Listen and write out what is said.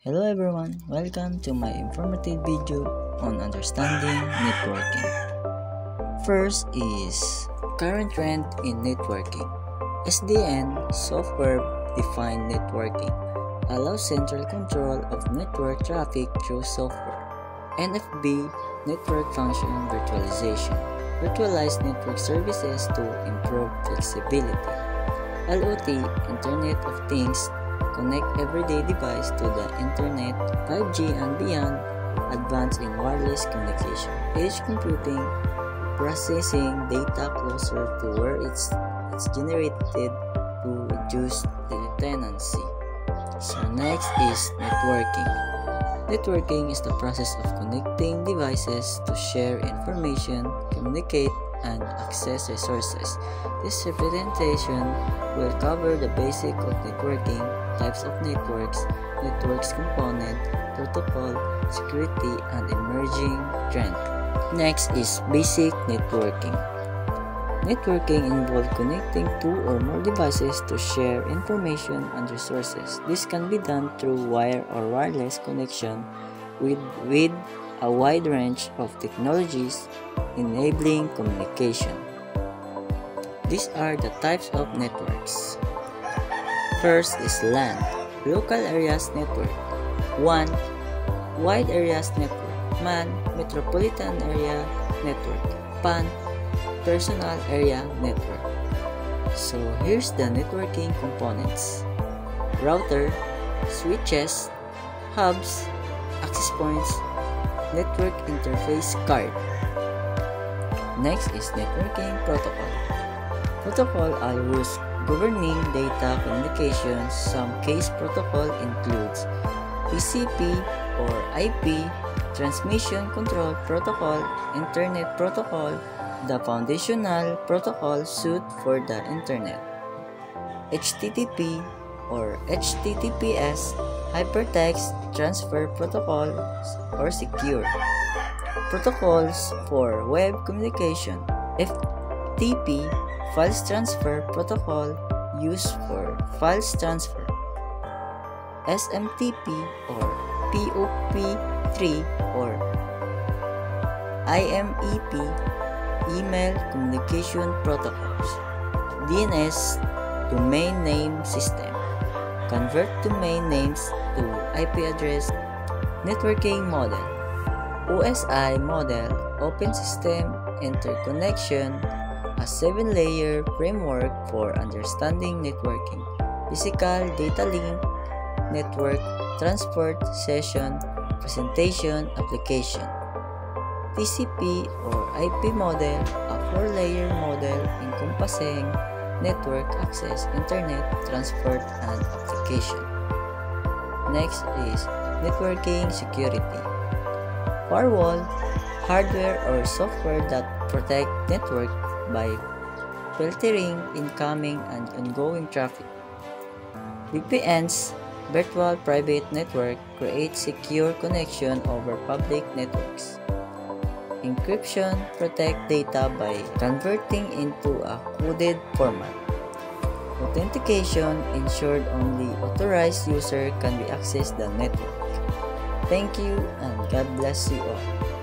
Hello everyone, welcome to my informative video on understanding networking. First is current trend in networking. SDN, Software Defined Networking, allows central control of network traffic through software. NFV, Network Function Virtualization, virtualized network services to improve flexibility. LOT, Internet of Things, connect everyday device to the internet, 5G and beyond, advance in wireless communication, edge computing, processing data closer to where it's generated to reduce latency. So next is networking. Networking is the process of connecting devices to share information, communicate, and access resources. This representation will cover the basic of networking, types of networks component, protocol, security, and emerging trend. Next is basic networking. Networking involves connecting two or more devices to share information and resources. This can be done through wire or wireless connection with a wide range of technologies enabling communication. These are the types of networks. First is LAN, Local Areas Network. 1. Wide Areas Network. MAN, Metropolitan Area Network. PAN, Personal Area Network. So here's the networking components: router, switches, hubs, access points, network interface card. Next is networking protocol. Protocol are rules governing data communication. Some case protocol includes TCP or IP, Transmission Control Protocol, Internet Protocol, the foundational protocol suite for the Internet, HTTP or HTTPS, Hypertext Transfer Protocol or Secure protocols for web communication, FTP, Files Transfer Protocol used for files transfer, SMTP or POP3 or IMEP, Email Communication Protocols, DNS, Domain Name System, convert domain names to IP address. Networking model, OSI model, Open System Interconnection, a 7-layer framework for understanding networking, physical data link, network, transport, session, presentation, application. TCP or IP model, a 4-layer model encompassing network access, internet, transport, and application. Next is networking security. Firewall, hardware or software that protect network by filtering incoming and ongoing traffic. VPNs, virtual private network, create secure connection over public networks. Encryption, protect data by converting into a coded format. Authentication, ensured only authorized user can be access the network. Thank you and God bless you all.